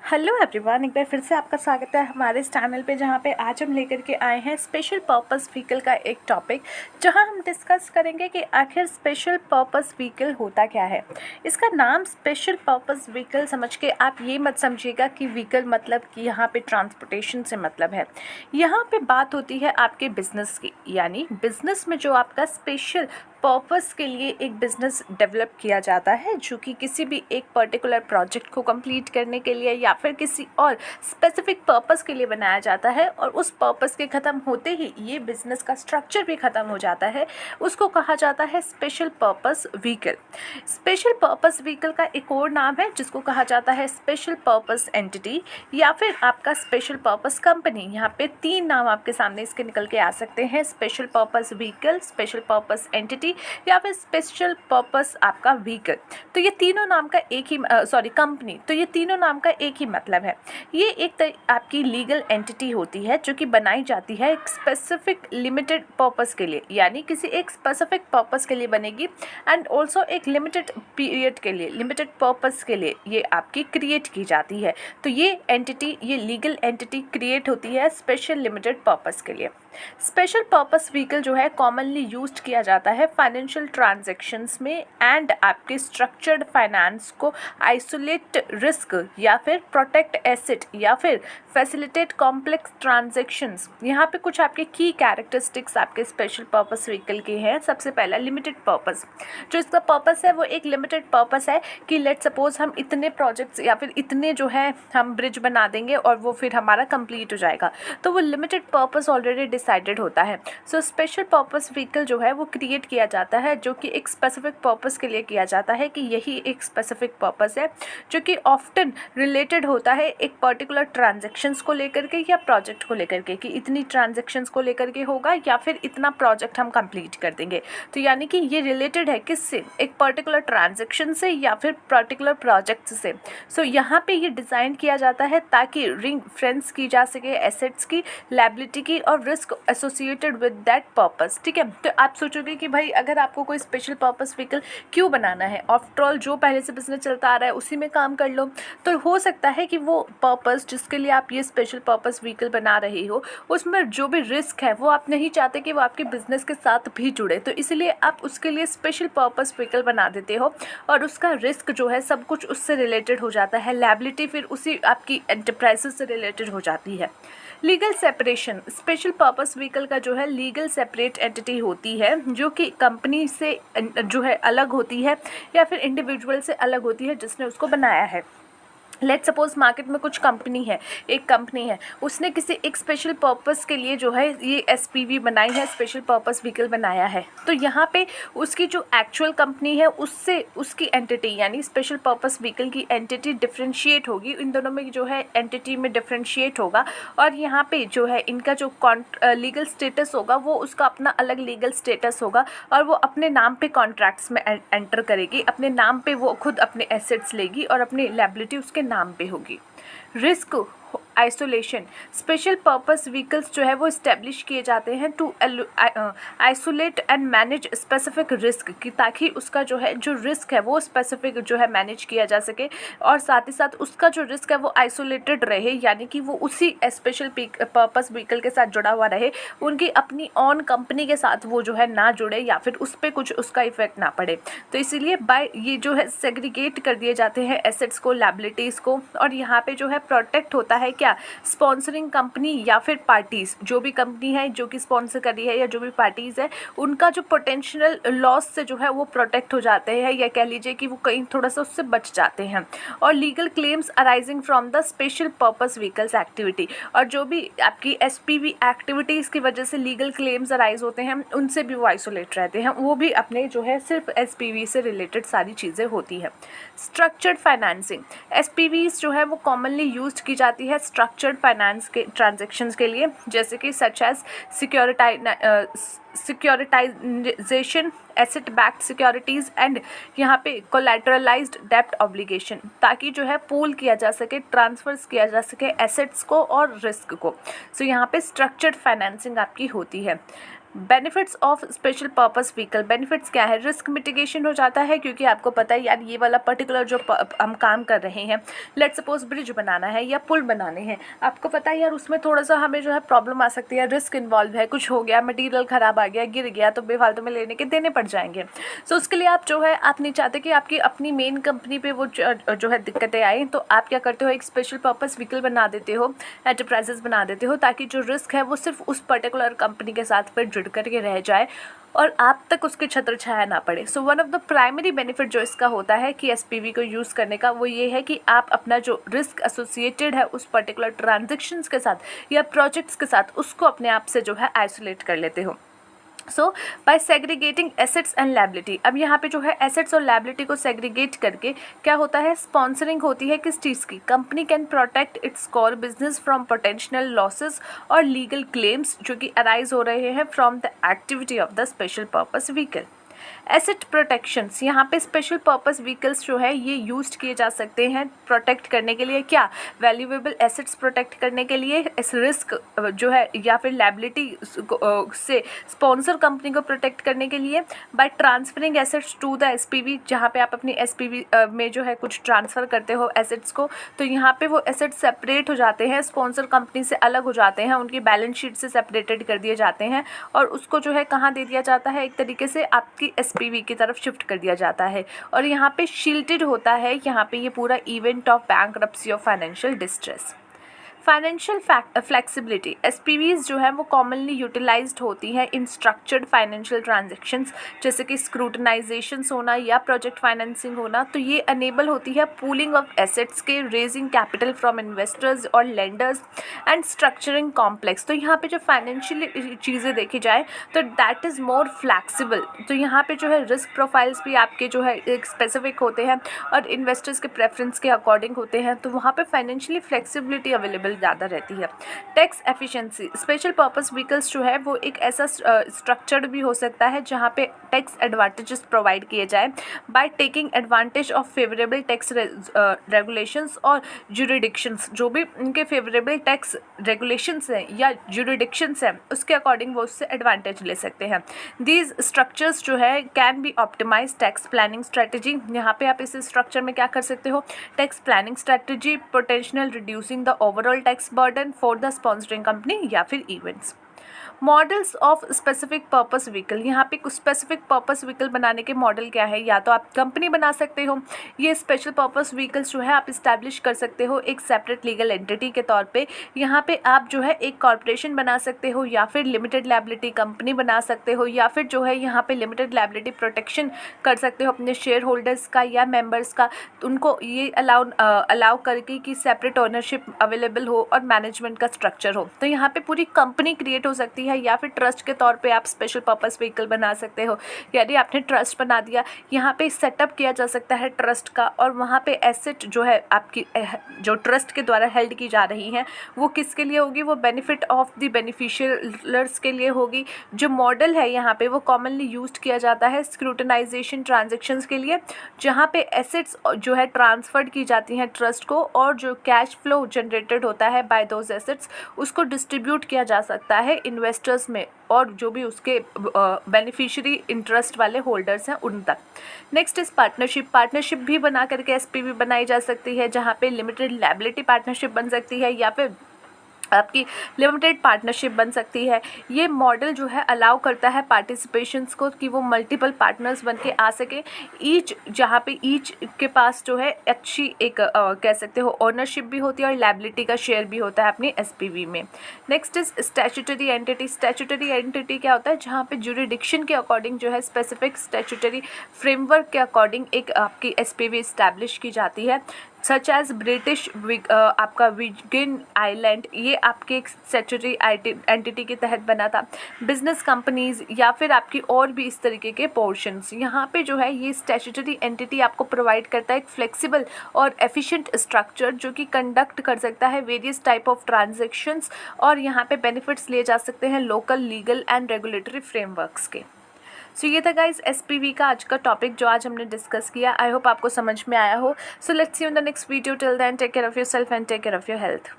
Hello everyone, एक बार फिर से आपका स्वागत है हमारे इस चैनल पे, जहाँ पे आज हम लेकर के आए हैं स्पेशल पर्पस व्हीकल का एक टॉपिक, जहाँ हम डिस्कस करेंगे कि आखिर स्पेशल पर्पस व्हीकल होता क्या है। इसका नाम स्पेशल पर्पस व्हीकल समझ के आप ये मत समझिएगा कि व्हीकल मतलब कि यहाँ पे ट्रांसपोर्टेशन से मतलब है। यहाँ पे बात होती है आपके बिजनेस की, यानी बिजनेस में जो आपका स्पेशल पर्पस के लिए एक बिज़नेस डेवलप किया जाता है, जो कि किसी भी एक पर्टिकुलर प्रोजेक्ट को कंप्लीट करने के लिए या फिर किसी और स्पेसिफिक पर्पस के लिए बनाया जाता है, और उस पर्पस के ख़त्म होते ही ये बिज़नेस का स्ट्रक्चर भी ख़त्म हो जाता है। उसको कहा जाता है special purpose vehicle. Special purpose vehicle का एक और नाम है जिसको कहा जाता है स्पेशल पर्पस एंटिटी या फिर आपका स्पेशल पर्पस कंपनी। यहाँ पे 3 नाम आपके सामने इसके निकल के आ सकते हैं: special purpose vehicle, special purpose entity या फिर स्पेशल पर्पस आपका व्हीकल। तो ये तीनों नाम का एक ही कंपनी, तो ये तीनों नाम का एक ही मतलब है। ये एक आपकी लीगल एंटिटी होती है जो कि बनाई जाती है एक स्पेसिफिक लिमिटेड पर्पस के लिए, यानी किसी एक स्पेसिफिक पर्पस के लिए बनेगी, एंड ऑल्सो एक लिमिटेड पीरियड के लिए, लिमिटेड पर्पस के लिए ये आपकी क्रिएट की जाती है। तो ये एंटिटी, ये लीगल एंटिटी क्रिएट होती है स्पेशल लिमिटेड पर्पस के लिए। स्पेशल पर्पस व्हीकल जो है कॉमनली यूज्ड किया जाता है फाइनेंशियल ट्रांजैक्शंस में, एंड आपके स्ट्रक्चर्ड फाइनेंस को आइसोलेट रिस्क या फिर प्रोटेक्ट एसेट या फिर फैसिलिटेट कॉम्प्लेक्स ट्रांजैक्शंस। यहाँ पे कुछ आपके की कैरेक्टरिस्टिक्स आपके स्पेशल पर्पस व्हीकल के हैं। सबसे पहला लिमिटेड पर्पस। जो इसका पर्पस है वो एक लिमिटेड पर्पस है कि लेट सपोज हम इतने प्रोजेक्ट्स या फिर इतने जो है हम ब्रिज बना देंगे और वो फिर हमारा कंप्लीट हो जाएगा, तो वो लिमिटेड पर्पस ऑलरेडी डिसाइडेड होता है। सो स्पेशल पर्पस व्हीकल जो है वो क्रिएट किया जाता है, जो कि एक स्पेसिफिक पर्पस के लिए किया जाता है कि यही एक स्पेसिफिक पर्पस है, जो कि ऑफ्टन रिलेटेड होता है एक पर्टिकुलर ट्रांजैक्शंस को लेकर के या प्रोजेक्ट को लेकर के, कि इतनी ट्रांजैक्शंस को लेकर के होगा या फिर इतना प्रोजेक्ट हम कंप्लीट कर देंगे। तो यानी कि ये रिलेटेड है किससे, एक पर्टिकुलर ट्रांजैक्शन से या फिर पर्टिकुलर प्रोजेक्ट से। सो यहाँ पे ये डिज़ाइन किया जाता है ताकि रिंग फ्रेंड्स की जा सके एसेट्स की, लायबिलिटी की और risk associated with that purpose. ठीक है, तो आप सोचोगे कि भाई अगर आपको कोई स्पेशल पर्पस व्हीकल क्यों बनाना है, आफ्टर ऑल जो पहले से बिजनेस चलता आ रहा है उसी में काम कर लो। तो हो सकता है कि वो पर्पस जिसके लिए आप ये स्पेशल पर्पस व्हीकल बना रहे हो, उसमें जो भी रिस्क है वो आप नहीं चाहते कि वो आपके बिजनेस के साथ भी जुड़े, तो इसलिए आप उसके लिए स्पेशल पर्पस व्हीकल बना देते हो, और उसका रिस्क जो है सब कुछ उससे रिलेटेड हो जाता है, लायबिलिटी फिर उसी आपकी एंटरप्राइजेस से रिलेटेड हो जाती है। Legal separation. Special purpose vehicle का जो है लीगल सेपरेट एंटिटी होती है, जो कि कंपनी से जो है अलग होती है या फिर इंडिविजुअल से अलग होती है जिसने उसको बनाया है। लेट सपोज मार्केट में कुछ कंपनी है, एक कंपनी है, उसने किसी एक स्पेशल पर्पस के लिए जो है ये एसपीवी बनाई है, स्पेशल पर्पस व्हीकल बनाया है। तो यहाँ पे उसकी जो एक्चुअल कंपनी है उससे उसकी एंटिटी यानी स्पेशल पर्पस व्हीकल की एंटिटी डिफ्रेंशिएट होगी, इन दोनों में जो है एंटिटी में डिफ्रेंशिएट होगा, और यहाँ पे जो है इनका जो लीगल स्टेटस होगा वो उसका अपना अलग लीगल स्टेटस होगा, और वो अपने नाम पे कॉन्ट्रैक्ट्स में एंटर करेगी, अपने नाम पे वो खुद अपने एसेट्स लेगी और अपनी लायबिलिटी उसके नाम पे होगी। Risk isolation. Special purpose vehicles जो है वो इस्टेब्लिश किए जाते हैं to isolate and manage specific risk, कि ताकि उसका जो है जो रिस्क है वो स्पेसिफिक जो है मैनेज किया जा सके, और साथ ही साथ उसका जो रिस्क है वो आइसोलेटेड रहे, यानी कि वो उसी स्पेशल पर्पस व्हीकल के साथ जुड़ा हुआ रहे, उनकी अपनी ऑन कंपनी के साथ वो जो है ना जुड़े या फिर उस पर कुछ उसका इफेक्ट ना पड़े। तो इसीलिए बाय ये जो है सेग्रीगेट कर दिए जाते हैं एसेट्स को, लायबिलिटीज़ को, और यहाँ पे जो है प्रोटेक्ट होता है क्या, स्पॉन्सरिंग कंपनी या फिर पार्टीज, जो भी कंपनी है जो कि स्पॉन्सर कर रही है या जो भी पार्टीज है, उनका जो पोटेंशियल लॉस से जो है वो प्रोटेक्ट हो जाते हैं, या कह लीजिए कि वो कहीं थोड़ा सा उससे बच जाते हैं। और legal claims arising from the special purpose vehicles activity, और जो भी आपकी एसपीवी एक्टिविटीज़ की वजह से लीगल क्लेम्स अराइज होते हैं उनसे भी वो आइसोलेट रहते हैं, वो भी अपने जो है सिर्फ एसपीवी से रिलेटेड सारी चीज़ें होती हैं। Structured financing. एसपीवीज जो है वो कॉमनली यूज की जाती है स्ट्रक्चर्ड फाइनेंस के ट्रांजैक्शंस के लिए, जैसे कि such as securitisation, asset backed securities, and यहाँ पे कोलैटरलाइज्ड डेब्ट ऑब्लिगेशन, ताकि जो है पूल किया जा सके, ट्रांसफर्स किया जा सके एसेट्स को और रिस्क को। सो यहाँ पे स्ट्रक्चर्ड फाइनेंसिंग आपकी होती है। Benefits of special purpose vehicle, benefits क्या है? रिस्क मिटिगेशन हो जाता है, क्योंकि आपको पता है यार ये वाला पर्टिकुलर जो हम काम कर रहे हैं, लेट्स सपोज ब्रिज बनाना है या पुल बनाने हैं, आपको पता है यार उसमें थोड़ा सा हमें जो है प्रॉब्लम आ सकती है, रिस्क इन्वॉल्व है, कुछ हो गया, मटेरियल ख़राब आ गया, गिर गया, तो बेफालतू में लेने के देने पड़ जाएंगे। सो उसके लिए आप जो है आप नहीं चाहते कि आपकी अपनी मेन कंपनी पे वो जो है दिक्कतें आए, तो आप क्या करते हो, एक स्पेशल पर्पस व्हीकल बना देते हो, एंटरप्राइजेस बना देते हो, ताकि जो रिस्क है वो सिर्फ उस पर्टिकुलर कंपनी के साथ फिर जुड़ करके रह जाए और आप तक उसकी छत्र छाया ना पड़े। So one of the primary benefit जो इसका होता है कि एसपीवी को यूज़ करने का, वो ये है कि आप अपना जो रिस्क एसोसिएटेड है उस पर्टिकुलर ट्रांजेक्शन्स के साथ या प्रोजेक्ट्स के साथ, उसको अपने आप से जो है आइसोलेट कर लेते हो। So by segregating assets and liability, अब यहाँ पे जो है एसेट्स और लायबिलिटी को सेग्रीगेट करके क्या होता है, स्पॉन्सरिंग होती है किस चीज़ की, company can protect its core business from potential losses और लीगल क्लेम्स जो कि अराइज हो रहे हैं from the activity of the special purpose vehicle. Asset protections, यहाँ पे स्पेशल पर्पस व्हीकल्स जो है ये यूज्ड किए जा सकते हैं प्रोटेक्ट करने के लिए, क्या, वैल्यूएबल एसेट्स प्रोटेक्ट करने के लिए, इस रिस्क जो है या फिर लायबिलिटी से स्पॉन्सर कंपनी को प्रोटेक्ट करने के लिए, by transferring assets to the SPV, जहाँ पे आप अपनी एसपीवी में जो है कुछ ट्रांसफ़र करते हो एसेट्स को, तो यहाँ पे वो एसेट्स सेपरेट हो जाते हैं, स्पॉन्सर कंपनी से अलग हो जाते हैं, उनकी बैलेंस शीट से सेपरेटेड कर दिए जाते हैं और उसको जो है कहाँ दे दिया जाता है, एक तरीके से आपकी एसपीवी की तरफ शिफ्ट कर दिया जाता है। और यहाँ पे शील्डेड होता है यहाँ पे ये पूरा इवेंट ऑफ बैंक्रप्सी और फाइनेंशियल डिस्ट्रेस। फाइनेंशियल फ्लेक्सिबिलिटी, एसपीवीज जो है वो कॉमनली यूटिलाइज्ड होती हैं इन स्ट्रक्चर्ड फाइनेंशियल ट्रांजैक्शंस, जैसे कि स्क्रूटनाइजेशंस होना या प्रोजेक्ट फाइनेंसिंग होना, तो ये अनेबल होती है पूलिंग ऑफ एसेट्स के, रेजिंग कैपिटल फ्रॉम इन्वेस्टर्स और लेंडर्स एंड स्ट्रक्चरिंग कॉम्प्लेक्स। तो यहाँ पे जो फाइनेंशियल चीज़ें देखी जाए तो दैट इज़ मोर फ्लैक्सिबल, तो यहाँ पे जो है रिस्क प्रोफाइल्स भी आपके जो है एक स्पेसिफिक होते हैं और इन्वेस्टर्स के प्रेफरेंस के अकॉर्डिंग होते हैं, तो वहाँ पे फाइनेंशियली फ्लेक्सिबिलिटी अवेलेबल ज़्यादा रहती है। Tax efficiency, special purpose vehicles जो है वो एक ऐसा स्ट्रक्चर्ड भी हो सकता है जहाँ पे टैक्स एडवांटेजेस प्रोवाइड किए जाए by taking advantage of favourable tax regulations और जुरिडिक्शंस, जो भी उनके फेवरेबल टैक्स रेगुलेशंस हैं या जुरिडिक्शंस हैं उसके अकॉर्डिंग वो उससे एडवांटेज ले सकते हैं। दीज स्ट्रक्चर्स जो है can be optimise tax planning strategy, यहाँ पे आप इस स्ट्रक्चर में क्या कर सकते हो, tax planning strategy, potential reducing the overall tax burden for the sponsoring company या फिर events. Models of specific purpose vehicle, यहाँ पे कुछ स्पेसिफिक पर्पस व्हीकल बनाने के मॉडल क्या है, या तो आप कंपनी बना सकते हो, ये स्पेशल पर्पस व्हीकल्स जो है आप इस्टेब्लिश कर सकते हो एक सेपरेट लीगल एंटिटी के तौर पे, यहाँ पे आप जो है एक कॉर्पोरेशन बना सकते हो या फिर लिमिटेड लायबिलिटी कंपनी बना सकते हो, या फिर जो है यहाँ पे लिमिटेड लायबिलिटी प्रोटेक्शन कर सकते हो अपने शेयर होल्डर्स का या मेंबर्स का, उनको ये अलाउ करके कि सेपरेट ओनरशिप अवेलेबल हो और मैनेजमेंट का स्ट्रक्चर हो। तो यहाँ पे पूरी कंपनी क्रिएट हो सकती है, या फिर ट्रस्ट के तौर पे आप स्पेशल पर्पस व्हीकल बना सकते हो, यानी आपने ट्रस्ट बना दिया, यहाँ पे सेटअप किया जा सकता है ट्रस्ट का, और वहाँ पे एसेट जो है आपकी जो ट्रस्ट के द्वारा हेल्ड की जा रही हैं वो किसके लिए होगी, वो बेनिफिट ऑफ द बेनिफिशियर्स के लिए होगी। जो मॉडल है यहाँ पे वो कॉमनली यूज्ड किया जाता है स्क्रूटनाइजेशन ट्रांजेक्शन्स के लिए, जहाँ पे एसेट्स जो है ट्रांसफर्ड की जाती हैं ट्रस्ट को, और जो कैश फ्लो जनरेटेड होता है बाय दोज एसेट्स उसको डिस्ट्रीब्यूट किया जा सकता है इन्वेस्टर्स में और जो भी उसके बेनिफिशियरी इंटरेस्ट वाले होल्डर्स हैं उन तक। नेक्स्ट इस पार्टनरशिप भी बना करके एसपीवी बनाई जा सकती है, जहाँ पे लिमिटेड लायबिलिटी पार्टनरशिप बन सकती है या फिर आपकी लिमिटेड पार्टनरशिप बन सकती है। ये मॉडल जो है अलाउ करता है पार्टिसिपेशंस को कि वो मल्टीपल पार्टनर्स बन के आ सके, जहाँ पे ईच के पास जो है अच्छी एक कह सकते हो ओनरशिप भी होती है और लायबिलिटी का शेयर भी होता है अपनी एसपीवी में। Next is statutory entity. Statutory entity क्या होता है, जहाँ पे जुरिडिक्शन के अकॉर्डिंग जो है स्पेसिफिक स्टैट्यूटरी फ्रेमवर्क के अकॉर्डिंग एक आपकी एसपीवी इस्टेब्लिश की जाती है, सच एज ब्रिटिश आपका विर्जिन आइलैंड, ये आपके एक स्टैट्यूटरी एंटिटी के तहत बना था। बिजनेस कंपनीज या फिर आपकी और भी इस तरीके के पोर्शंस, यहाँ पे जो है ये स्टैट्यूटरी एंटिटी आपको प्रोवाइड करता है एक फ्लेक्सिबल और एफिशिएंट स्ट्रक्चर जो कि कंडक्ट कर सकता है वेरियस टाइप ऑफ ट्रांजैक्शंस, और यहाँ पे बेनिफिट्स लिए जा सकते हैं local legal and regulatory frameworks के। सो ये था गाइज एसपीवी का आज का टॉपिक जो आज हमने डिस्कस किया। आई होप आपको समझ में आया हो। So let's see in the next video. Till then take care of yourself and take care of your health.